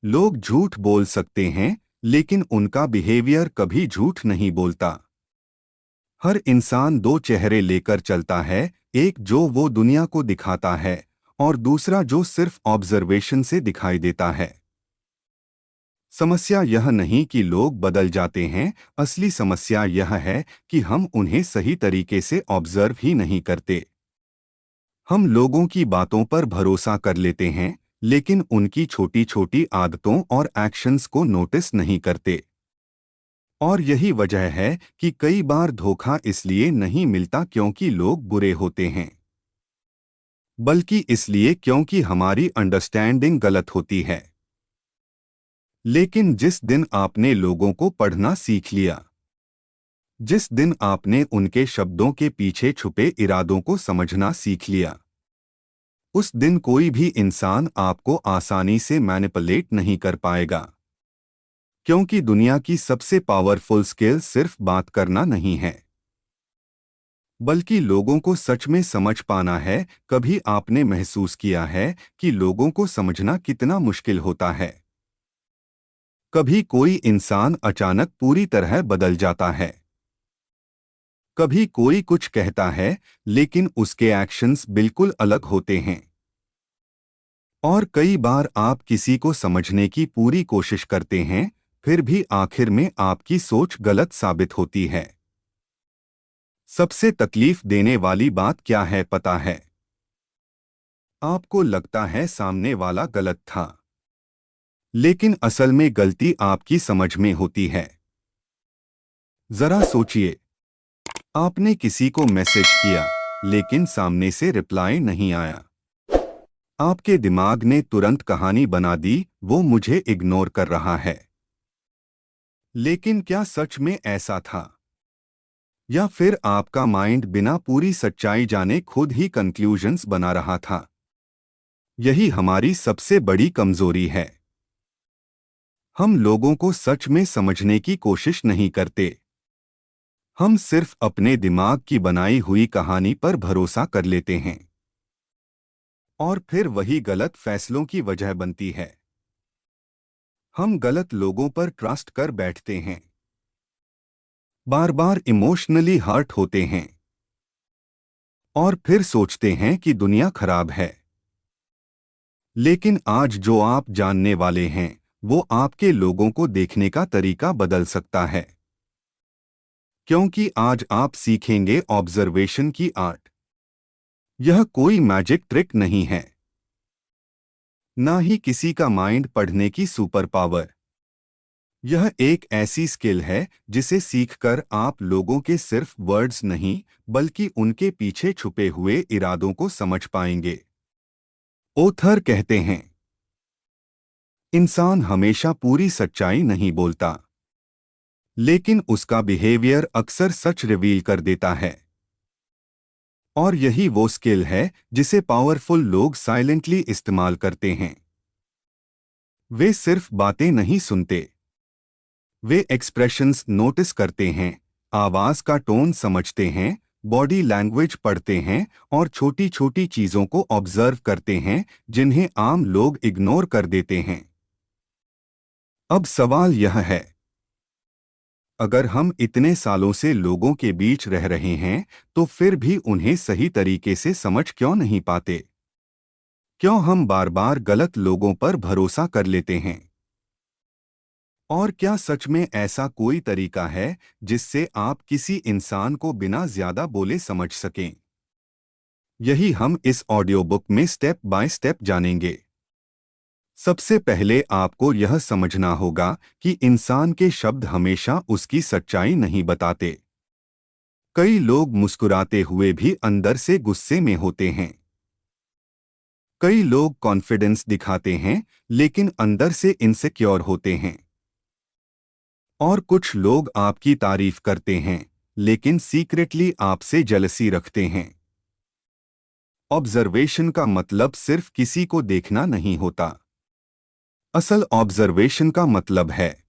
लोग झूठ बोल सकते हैं, लेकिन उनका बिहेवियर कभी झूठ नहीं बोलता। हर इंसान दो चेहरे लेकर चलता है, एक जो वो दुनिया को दिखाता है और दूसरा जो सिर्फ ऑब्जर्वेशन से दिखाई देता है। समस्या यह नहीं कि लोग बदल जाते हैं, असली समस्या यह है कि हम उन्हें सही तरीके से ऑब्जर्व ही नहीं करते। हम लोगों की बातों पर भरोसा कर लेते हैं, लेकिन उनकी छोटी छोटी आदतों और एक्शंस को नोटिस नहीं करते। और यही वजह है कि कई बार धोखा इसलिए नहीं मिलता क्योंकि लोग बुरे होते हैं, बल्कि इसलिए क्योंकि हमारी अंडरस्टैंडिंग गलत होती है। लेकिन जिस दिन आपने लोगों को पढ़ना सीख लिया, जिस दिन आपने उनके शब्दों के पीछे छुपे इरादों को समझना सीख लिया, उस दिन कोई भी इंसान आपको आसानी से मैनिपुलेट नहीं कर पाएगा। क्योंकि दुनिया की सबसे पावरफुल स्किल सिर्फ बात करना नहीं है, बल्कि लोगों को सच में समझ पाना है। कभी आपने महसूस किया है कि लोगों को समझना कितना मुश्किल होता है? कभी कोई इंसान अचानक पूरी तरह बदल जाता है। कभी कोई कुछ कहता है, लेकिन उसके एक्शंस बिल्कुल अलग होते हैं। और कई बार आप किसी को समझने की पूरी कोशिश करते हैं, फिर भी आखिर में आपकी सोच गलत साबित होती है। सबसे तकलीफ देने वाली बात क्या है पता है? आपको लगता है सामने वाला गलत था, लेकिन असल में गलती आपकी समझ में होती है। जरा सोचिए, आपने किसी को मैसेज किया, लेकिन सामने से रिप्लाई नहीं आया। आपके दिमाग ने तुरंत कहानी बना दी, वो मुझे इग्नोर कर रहा है। लेकिन क्या सच में ऐसा था? या फिर आपका माइंड बिना पूरी सच्चाई जाने खुद ही कंक्लूजन्स बना रहा था? यही हमारी सबसे बड़ी कमजोरी है। हम लोगों को सच में समझने की कोशिश नहीं करते। हम सिर्फ अपने दिमाग की बनाई हुई कहानी पर भरोसा कर लेते हैं, और फिर वही गलत फैसलों की वजह बनती है। हम गलत लोगों पर ट्रस्ट कर बैठते हैं, बार बार इमोशनली हर्ट होते हैं, और फिर सोचते हैं कि दुनिया खराब है। लेकिन आज जो आप जानने वाले हैं, वो आपके लोगों को देखने का तरीका बदल सकता है। क्योंकि आज आप सीखेंगे ऑब्जर्वेशन की आर्ट। यह कोई मैजिक ट्रिक नहीं है, ना ही किसी का माइंड पढ़ने की सुपर पावर। यह एक ऐसी स्किल है जिसे सीखकर आप लोगों के सिर्फ वर्ड्स नहीं, बल्कि उनके पीछे छुपे हुए इरादों को समझ पाएंगे। ओथर कहते हैं, इंसान हमेशा पूरी सच्चाई नहीं बोलता, लेकिन उसका बिहेवियर अक्सर सच रिवील कर देता है। और यही वो स्किल है जिसे पावरफुल लोग साइलेंटली इस्तेमाल करते हैं। वे सिर्फ बातें नहीं सुनते, वे एक्सप्रेशंस नोटिस करते हैं, आवाज का टोन समझते हैं, बॉडी लैंग्वेज पढ़ते हैं, और छोटी छोटी चीजों को ऑब्जर्व करते हैं जिन्हें आम लोग इग्नोर कर देते हैं। अब सवाल यह है, अगर हम इतने सालों से लोगों के बीच रह रहे हैं, तो फिर भी उन्हें सही तरीके से समझ क्यों नहीं पाते? क्यों हम बार बार गलत लोगों पर भरोसा कर लेते हैं? और क्या सच में ऐसा कोई तरीका है जिससे आप किसी इंसान को बिना ज्यादा बोले समझ सकें? यही हम इस ऑडियो बुक में स्टेप बाय स्टेप जानेंगे। सबसे पहले आपको यह समझना होगा कि इंसान के शब्द हमेशा उसकी सच्चाई नहीं बताते। कई लोग मुस्कुराते हुए भी अंदर से गुस्से में होते हैं। कई लोग कॉन्फिडेंस दिखाते हैं, लेकिन अंदर से इनसिक्योर होते हैं। और कुछ लोग आपकी तारीफ करते हैं, लेकिन सीक्रेटली आपसे जेलसी रखते हैं। ऑब्जर्वेशन का मतलब सिर्फ किसी को देखना नहीं होता। असल ऑब्जर्वेशन का मतलब है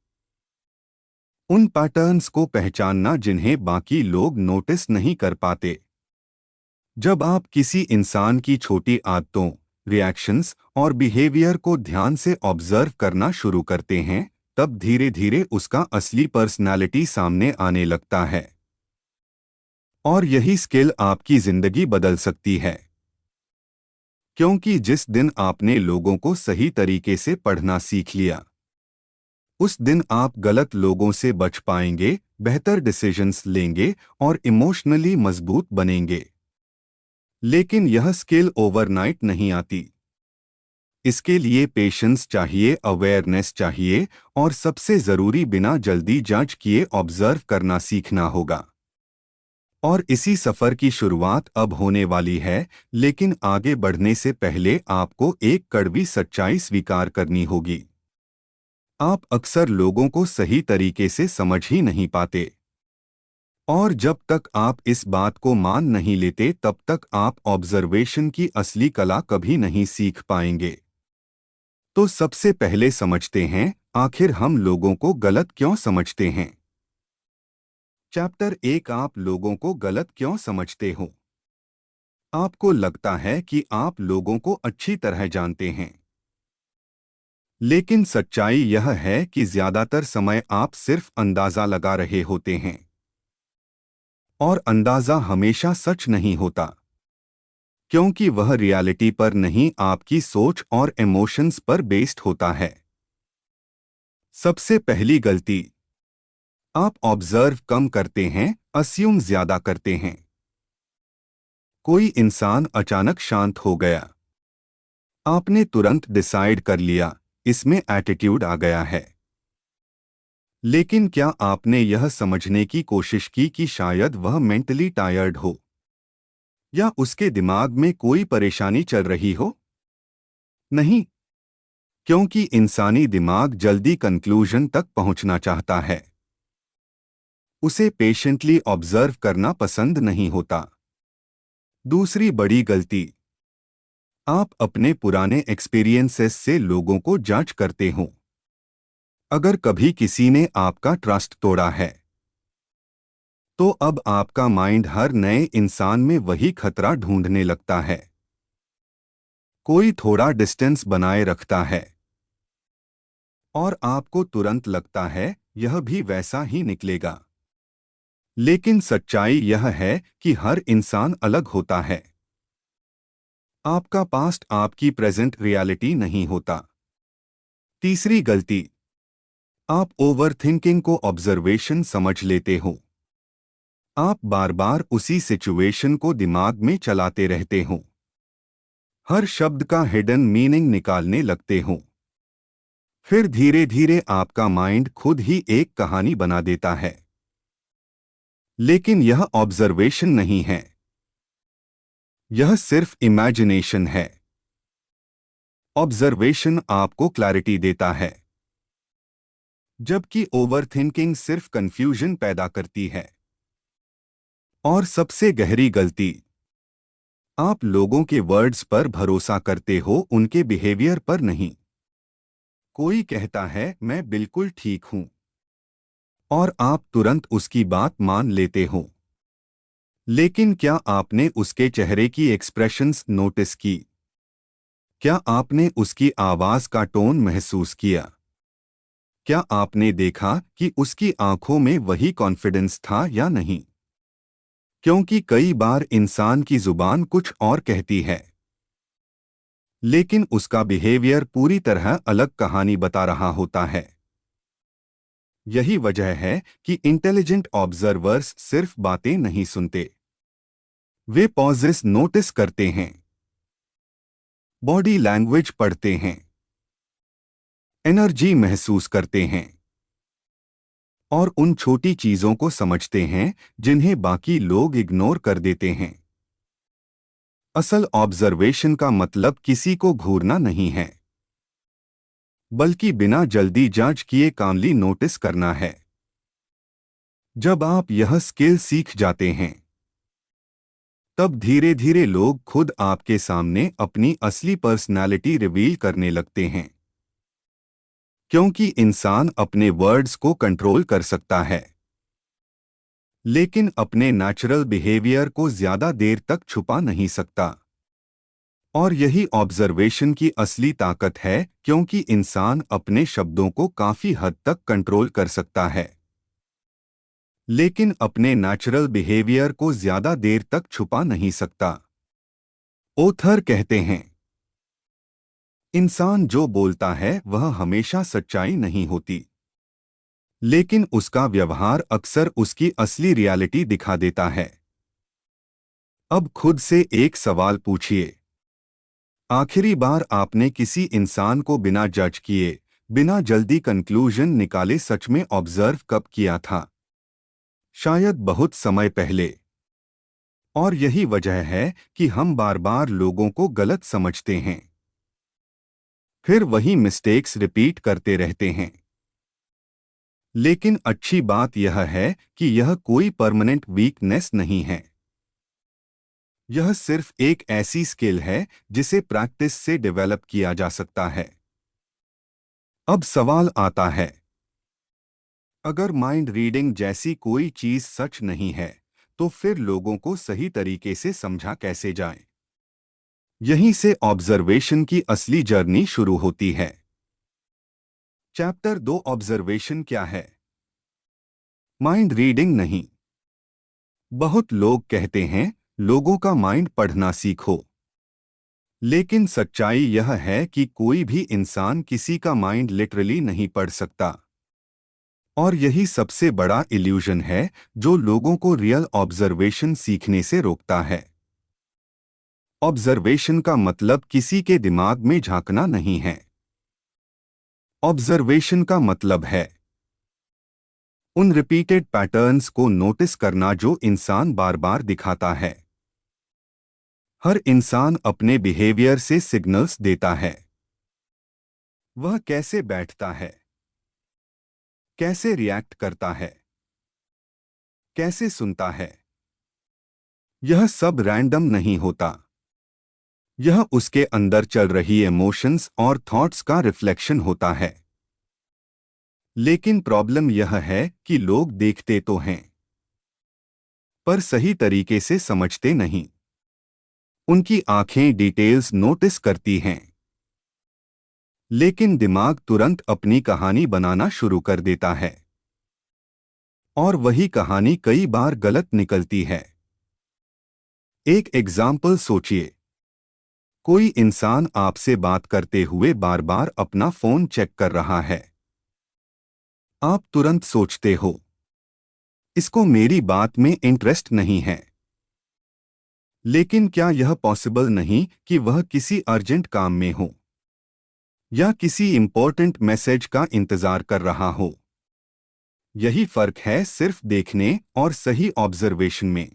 उन पैटर्न्स को पहचानना जिन्हें बाकी लोग नोटिस नहीं कर पाते। जब आप किसी इंसान की छोटी आदतों, रिएक्शंस और बिहेवियर को ध्यान से ऑब्जर्व करना शुरू करते हैं, तब धीरे धीरे उसका असली पर्सनालिटी सामने आने लगता है। और यही स्किल आपकी जिंदगी बदल सकती है, क्योंकि जिस दिन आपने लोगों को सही तरीके से पढ़ना सीख लिया, उस दिन आप गलत लोगों से बच पाएंगे, बेहतर डिसीजंस लेंगे और इमोशनली मजबूत बनेंगे। लेकिन यह स्किल ओवरनाइट नहीं आती। इसके लिए पेशेंस चाहिए, अवेयरनेस चाहिए और सबसे जरूरी बिना जल्दी जज किए ऑब्जर्व करना सीखना होगा। और इसी सफर की शुरुआत अब होने वाली है, लेकिन आगे बढ़ने से पहले आपको एक कड़वी सच्चाई स्वीकार करनी होगी। आप अक्सर लोगों को सही तरीके से समझ ही नहीं पाते। और जब तक आप इस बात को मान नहीं लेते, तब तक आप ऑब्जर्वेशन की असली कला कभी नहीं सीख पाएंगे। तो सबसे पहले समझते हैं, आखिर हम लोगों को गलत क्यों समझते हैं। चैप्टर 1, आप लोगों को गलत क्यों समझते हो। आपको लगता है कि आप लोगों को अच्छी तरह जानते हैं, लेकिन सच्चाई यह है कि ज्यादातर समय आप सिर्फ अंदाजा लगा रहे होते हैं। और अंदाजा हमेशा सच नहीं होता, क्योंकि वह रियलिटी पर नहीं, आपकी सोच और इमोशंस पर बेस्ड होता है। सबसे पहली गलती, आप ऑब्जर्व कम करते हैं, अस्यूम ज्यादा करते हैं। कोई इंसान अचानक शांत हो गया, आपने तुरंत डिसाइड कर लिया, इसमें एटीट्यूड आ गया है। लेकिन क्या आपने यह समझने की कोशिश की कि शायद वह मेंटली टायर्ड हो, या उसके दिमाग में कोई परेशानी चल रही हो? नहीं, क्योंकि इंसानी दिमाग जल्दी कंक्लूजन तक पहुंचना चाहता है। उसे पेशेंटली ऑब्जर्व करना पसंद नहीं होता। दूसरी बड़ी गलती, आप अपने पुराने एक्सपीरियंसेस से लोगों को जज करते हो। अगर कभी किसी ने आपका ट्रस्ट तोड़ा है, तो अब आपका माइंड हर नए इंसान में वही खतरा ढूंढने लगता है। कोई थोड़ा डिस्टेंस बनाए रखता है, और आपको तुरंत लगता है यह भी वैसा ही निकलेगा। लेकिन सच्चाई यह है कि हर इंसान अलग होता है। आपका पास्ट आपकी प्रेजेंट रियलिटी नहीं होता। तीसरी गलती, आप ओवरथिंकिंग को ऑब्जर्वेशन समझ लेते हो। आप बार बार उसी सिचुएशन को दिमाग में चलाते रहते हो, हर शब्द का हिडन मीनिंग निकालने लगते हो। फिर धीरे धीरे आपका माइंड खुद ही एक कहानी बना देता है। लेकिन यह ऑब्जर्वेशन नहीं है, यह सिर्फ इमेजिनेशन है। ऑब्जर्वेशन आपको क्लैरिटी देता है, जबकि ओवरथिंकिंग सिर्फ कंफ्यूजन पैदा करती है। और सबसे गहरी गलती, आप लोगों के वर्ड्स पर भरोसा करते हो, उनके बिहेवियर पर नहीं। कोई कहता है मैं बिल्कुल ठीक हूं, और आप तुरंत उसकी बात मान लेते हो। लेकिन क्या आपने उसके चेहरे की एक्सप्रेशंस नोटिस की? क्या आपने उसकी आवाज का टोन महसूस किया? क्या आपने देखा कि उसकी आंखों में वही कॉन्फिडेंस था या नहीं? क्योंकि कई बार इंसान की जुबान कुछ और कहती है, लेकिन उसका बिहेवियर पूरी तरह अलग कहानी बता रहा होता है। यही वजह है कि इंटेलिजेंट ऑब्जर्वर्स सिर्फ बातें नहीं सुनते, वे पॉजेस नोटिस करते हैं, बॉडी लैंग्वेज पढ़ते हैं, एनर्जी महसूस करते हैं, और उन छोटी चीजों को समझते हैं जिन्हें बाकी लोग इग्नोर कर देते हैं। असल ऑब्जर्वेशन का मतलब किसी को घूरना नहीं है, बल्कि बिना जल्दी जांच किए कामली नोटिस करना है। जब आप यह स्किल सीख जाते हैं, तब धीरे धीरे लोग खुद आपके सामने अपनी असली पर्सनालिटी रिवील करने लगते हैं। क्योंकि इंसान अपने वर्ड्स को कंट्रोल कर सकता है, लेकिन अपने नेचुरल बिहेवियर को ज्यादा देर तक छुपा नहीं सकता। और यही ऑब्जर्वेशन की असली ताकत है, क्योंकि इंसान अपने शब्दों को काफी हद तक कंट्रोल कर सकता है, लेकिन अपने नेचुरल बिहेवियर को ज्यादा देर तक छुपा नहीं सकता। ओथर कहते हैं, इंसान जो बोलता है वह हमेशा सच्चाई नहीं होती, लेकिन उसका व्यवहार अक्सर उसकी असली रियलिटी दिखा देता है। अब खुद से एक सवाल पूछिए, आखिरी बार आपने किसी इंसान को बिना जज किए, बिना जल्दी कंक्लूजन निकाले सच में ऑब्जर्व कब किया था? शायद बहुत समय पहले। और यही वजह है कि हम बार बार लोगों को गलत समझते हैं, फिर वही मिस्टेक्स रिपीट करते रहते हैं। लेकिन अच्छी बात यह है कि यह कोई परमानेंट वीकनेस नहीं है। यह सिर्फ एक ऐसी स्किल है जिसे प्रैक्टिस से डेवलप किया जा सकता है। अब सवाल आता है, अगर माइंड रीडिंग जैसी कोई चीज सच नहीं है, तो फिर लोगों को सही तरीके से समझा कैसे जाए? यहीं से ऑब्जर्वेशन की असली जर्नी शुरू होती है। चैप्टर 2, ऑब्जर्वेशन क्या है? माइंड रीडिंग नहीं। बहुत लोग कहते हैं, लोगों का माइंड पढ़ना सीखो। लेकिन सच्चाई यह है कि कोई भी इंसान किसी का माइंड लिटरली नहीं पढ़ सकता। और यही सबसे बड़ा इल्यूजन है जो लोगों को रियल ऑब्जर्वेशन सीखने से रोकता है। ऑब्जर्वेशन का मतलब किसी के दिमाग में झांकना नहीं है। ऑब्जर्वेशन का मतलब है उन रिपीटेड पैटर्न्स को नोटिस करना जो इंसान बार बार दिखाता है। हर इंसान अपने बिहेवियर से सिग्नल्स देता है। वह कैसे बैठता है, कैसे रिएक्ट करता है, कैसे सुनता है, यह सब रैंडम नहीं होता। यह उसके अंदर चल रही इमोशंस और थॉट्स का रिफ्लेक्शन होता है। लेकिन प्रॉब्लम यह है कि लोग देखते तो हैं, पर सही तरीके से समझते नहीं। उनकी आंखें डिटेल्स नोटिस करती हैं, लेकिन दिमाग तुरंत अपनी कहानी बनाना शुरू कर देता है। और वही कहानी कई बार गलत निकलती है। एक एग्जाम्पल सोचिए, कोई इंसान आपसे बात करते हुए बार बार अपना फोन चेक कर रहा है। आप तुरंत सोचते हो, इसको मेरी बात में इंटरेस्ट नहीं है। लेकिन क्या यह पॉसिबल नहीं कि वह किसी अर्जेंट काम में हो, या किसी इंपॉर्टेंट मैसेज का इंतजार कर रहा हो? यही फर्क है सिर्फ देखने और सही ऑब्जर्वेशन में।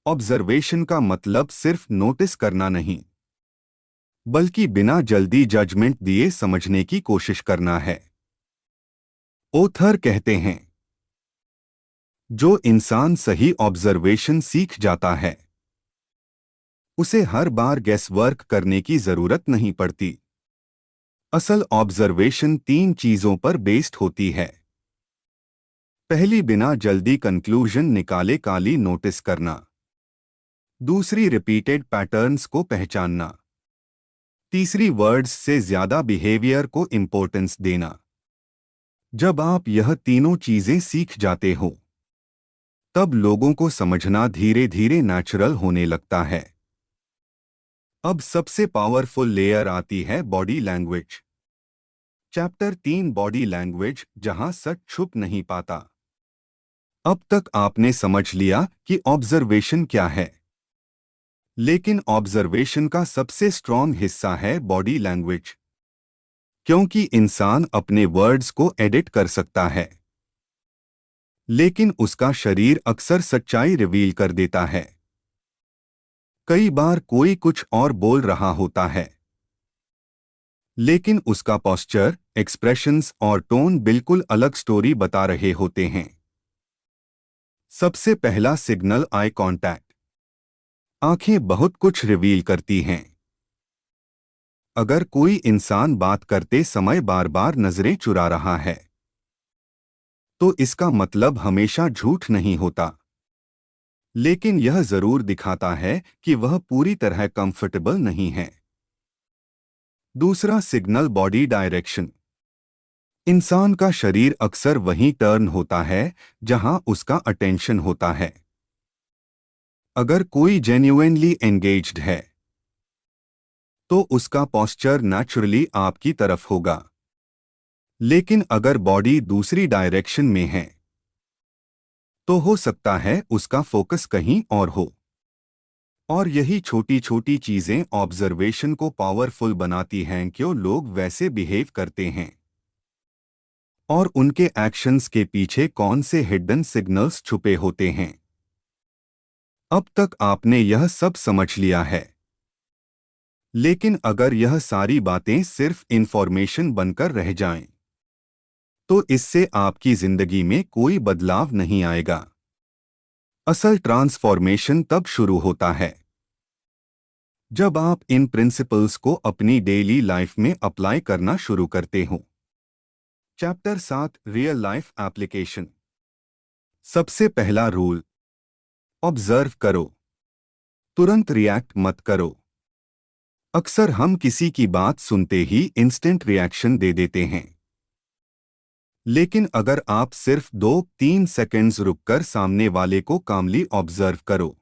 ऑब्जर्वेशन का मतलब सिर्फ नोटिस करना नहीं, बल्कि बिना जल्दी जजमेंट दिए समझने की कोशिश करना है। ओथर कहते हैं, जो इंसान सही ऑब्जर्वेशन सीख जाता है, उसे हर बार गेस वर्क करने की जरूरत नहीं पड़ती। असल ऑब्जर्वेशन 3 चीजों पर बेस्ड होती है। पहली, बिना जल्दी कंक्लूजन निकाले काली नोटिस करना। दूसरी, रिपीटेड पैटर्न्स को पहचानना। तीसरी, वर्ड्स से ज्यादा बिहेवियर को इंपॉर्टेंस देना। जब आप यह तीनों चीजें सीख जाते हो, तब लोगों को समझना धीरे धीरे नेचुरल होने लगता है। अब सबसे पावरफुल लेयर आती है body language. Chapter 3, body language, जहां सच छुप नहीं पाता। अब तक आपने समझ लिया कि ऑब्जर्वेशन क्या है, लेकिन ऑब्जर्वेशन का सबसे स्ट्रॉन्ग हिस्सा है बॉडी लैंग्वेज, क्योंकि इंसान अपने वर्ड्स को एडिट कर सकता है, लेकिन उसका शरीर अक्सर सच्चाई रिवील कर देता है। कई बार कोई कुछ और बोल रहा होता है, लेकिन उसका पोस्चर, एक्सप्रेशंस और टोन बिल्कुल अलग स्टोरी बता रहे होते हैं। सबसे पहला सिग्नल, आई कांटेक्ट। आंखें बहुत कुछ रिवील करती हैं। अगर कोई इंसान बात करते समय बार बार नजरें चुरा रहा है, तो इसका मतलब हमेशा झूठ नहीं होता। लेकिन यह जरूर दिखाता है कि वह पूरी तरह कंफर्टेबल नहीं है। दूसरा सिग्नल बॉडी डायरेक्शन। इंसान का शरीर अक्सर वहीं टर्न होता है जहां उसका अटेंशन होता है। अगर कोई जेन्युइनली एंगेज्ड है तो उसका पोस्चर नेचुरली आपकी तरफ होगा। लेकिन अगर बॉडी दूसरी डायरेक्शन में है तो हो सकता है उसका फोकस कहीं और हो। और यही छोटी छोटी चीजें ऑब्जर्वेशन को पावरफुल बनाती हैं। क्यों लोग वैसे बिहेव करते हैं और उनके एक्शंस के पीछे कौन से हिडन सिग्नल्स छुपे होते हैं। अब तक आपने यह सब समझ लिया है, लेकिन अगर यह सारी बातें सिर्फ इंफॉर्मेशन बनकर रह जाएं, तो इससे आपकी जिंदगी में कोई बदलाव नहीं आएगा। असल ट्रांसफॉर्मेशन तब शुरू होता है जब आप इन प्रिंसिपल्स को अपनी डेली लाइफ में अप्लाई करना शुरू करते हो। Chapter 7 real life application. सबसे पहला रूल, ऑब्जर्व करो, तुरंत रिएक्ट मत करो। अक्सर हम किसी की बात सुनते ही इंस्टेंट रिएक्शन दे देते हैं, लेकिन अगर आप सिर्फ 2-3 सेकंड्स रुककर सामने वाले को कामली ऑब्जर्व करो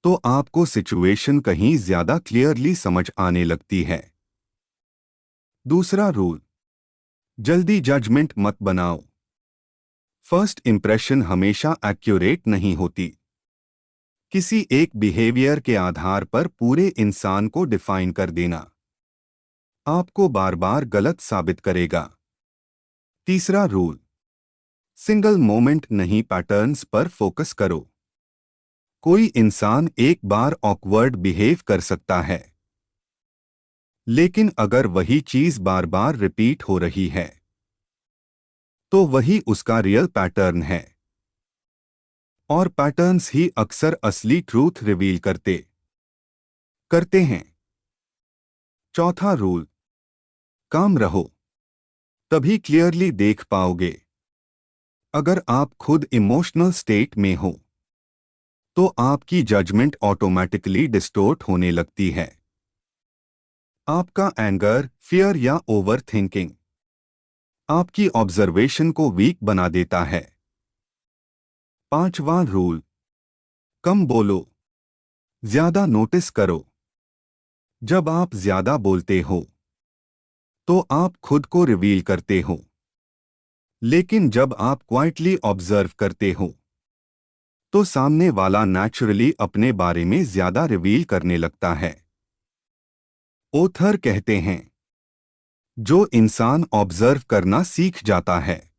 तो आपको सिचुएशन कहीं ज्यादा क्लियरली समझ आने लगती है। दूसरा रूल, जल्दी जजमेंट मत बनाओ। फर्स्ट इंप्रेशन हमेशा एक्यूरेट नहीं होती। किसी एक बिहेवियर के आधार पर पूरे इंसान को डिफाइन कर देना आपको बार बार गलत साबित करेगा। तीसरा रूल, सिंगल मोमेंट नहीं पैटर्न्स पर फोकस करो। कोई इंसान एक बार ऑकवर्ड बिहेव कर सकता है, लेकिन अगर वही चीज बार बार रिपीट हो रही है तो वही उसका रियल पैटर्न है। और पैटर्न्स ही अक्सर असली ट्रूथ रिवील करते हैं। चौथा रूल, काम रहो, तभी क्लियरली देख पाओगे। अगर आप खुद इमोशनल स्टेट में हो तो आपकी जजमेंट ऑटोमेटिकली डिस्टोर्ट होने लगती है। आपका एंगर, फियर या ओवर थिंकिंग आपकी ऑब्जर्वेशन को वीक बना देता है। पांचवां रूल, कम बोलो, ज्यादा नोटिस करो। जब आप ज्यादा बोलते हो तो आप खुद को रिवील करते हो, लेकिन जब आप क्वाइटली ऑब्जर्व करते हो तो सामने वाला नेचुरली अपने बारे में ज्यादा रिवील करने लगता है। ओथर कहते हैं, जो इंसान ऑब्जर्व करना सीख जाता है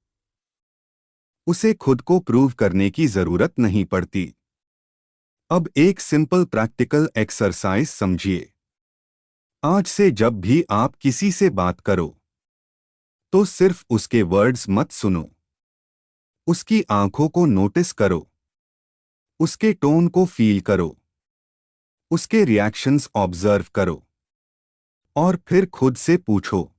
उसे खुद को प्रूव करने की जरूरत नहीं पड़ती। अब एक सिंपल प्रैक्टिकल एक्सरसाइज समझिए। आज से जब भी आप किसी से बात करो तो सिर्फ उसके वर्ड्स मत सुनो, उसकी आंखों को नोटिस करो, उसके टोन को फील करो, उसके रिएक्शंस ऑब्जर्व करो और फिर खुद से पूछो,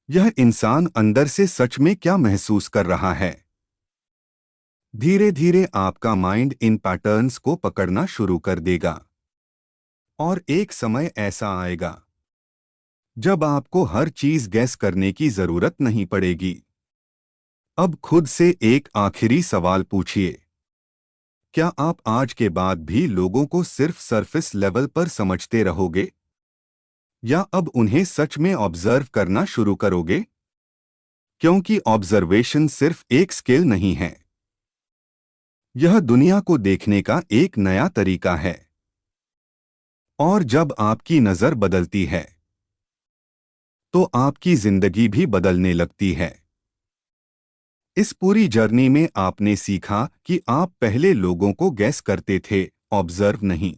यह इंसान अंदर से सच में क्या महसूस कर रहा है। धीरे धीरे आपका माइंड इन पैटर्न्स को पकड़ना शुरू कर देगा और एक समय ऐसा आएगा जब आपको हर चीज गैस करने की जरूरत नहीं पड़ेगी। अब खुद से एक आखिरी सवाल पूछिए, क्या आप आज के बाद भी लोगों को सिर्फ सरफेस लेवल पर समझते रहोगे या अब उन्हें सच में ऑब्जर्व करना शुरू करोगे? क्योंकि ऑब्जर्वेशन सिर्फ एक स्किल नहीं है, यह दुनिया को देखने का एक नया तरीका है। और जब आपकी नजर बदलती है तो आपकी जिंदगी भी बदलने लगती है। इस पूरी जर्नी में आपने सीखा कि आप पहले लोगों को गैस करते थे, ऑब्जर्व नहीं।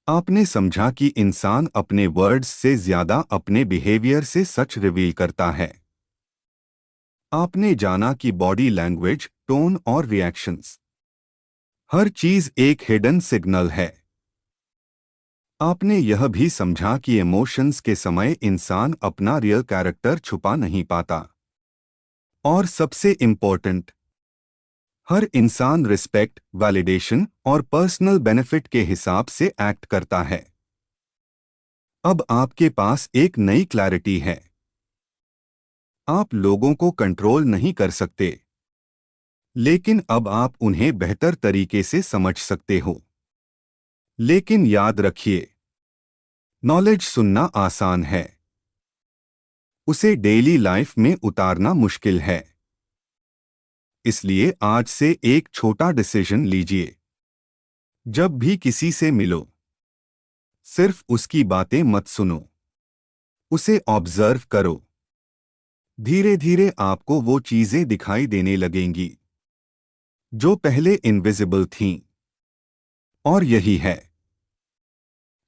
आपने समझा कि इंसान अपने वर्ड्स से ज्यादा अपने बिहेवियर से सच रिवील करता है। आपने जाना कि बॉडी लैंग्वेज, टोन और रिएक्शंस हर चीज एक हिडन सिग्नल है। आपने यह भी समझा कि इमोशंस के समय इंसान अपना रियल कैरेक्टर छुपा नहीं पाता। और सबसे इम्पोर्टेंट, हर इंसान रिस्पेक्ट, वैलिडेशन और पर्सनल बेनिफिट के हिसाब से एक्ट करता है। अब आपके पास एक नई क्लैरिटी है। आप लोगों को कंट्रोल नहीं कर सकते, लेकिन अब आप उन्हें बेहतर तरीके से समझ सकते हो। लेकिन याद रखिए, नॉलेज सुनना आसान है, उसे डेली लाइफ में उतारना मुश्किल है। इसलिए आज से एक छोटा डिसीजन लीजिए। जब भी किसी से मिलो, सिर्फ उसकी बातें मत सुनो, उसे ऑब्जर्व करो। धीरे धीरे आपको वो चीजें दिखाई देने लगेंगी जो पहले इनविजिबल थीं। और यही है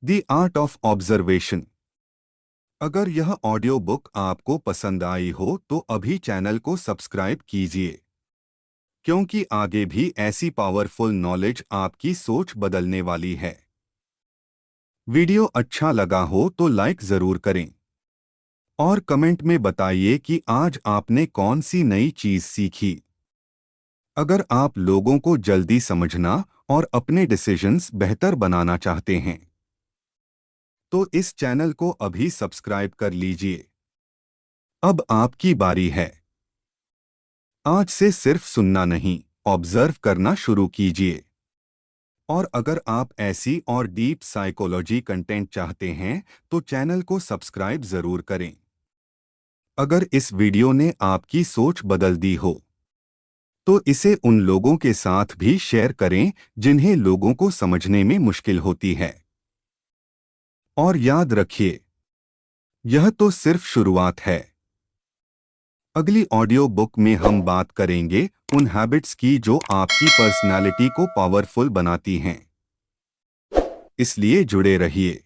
द आर्ट ऑफ ऑब्जर्वेशन। अगर यह ऑडियो बुक आपको पसंद आई हो तो अभी चैनल को सब्सक्राइब कीजिए, क्योंकि आगे भी ऐसी पावरफुल नॉलेज आपकी सोच बदलने वाली है। वीडियो अच्छा लगा हो तो लाइक जरूर करें और कमेंट में बताइए कि आज आपने कौन सी नई चीज सीखी। अगर आप लोगों को जल्दी समझना और अपने डिसीजंस बेहतर बनाना चाहते हैं तो इस चैनल को अभी सब्सक्राइब कर लीजिए। अब आपकी बारी है। आज से सिर्फ सुनना नहीं, ऑब्जर्व करना शुरू कीजिए। और अगर आप ऐसी और डीप साइकोलॉजी कंटेंट चाहते हैं तो चैनल को सब्सक्राइब जरूर करें। अगर इस वीडियो ने आपकी सोच बदल दी हो तो इसे उन लोगों के साथ भी शेयर करें जिन्हें लोगों को समझने में मुश्किल होती है। और याद रखिए, यह तो सिर्फ शुरुआत है। अगली ऑडियो बुक में हम बात करेंगे उन हैबिट्स की जो आपकी पर्सनालिटी को पावरफुल बनाती हैं। इसलिए जुड़े रहिए।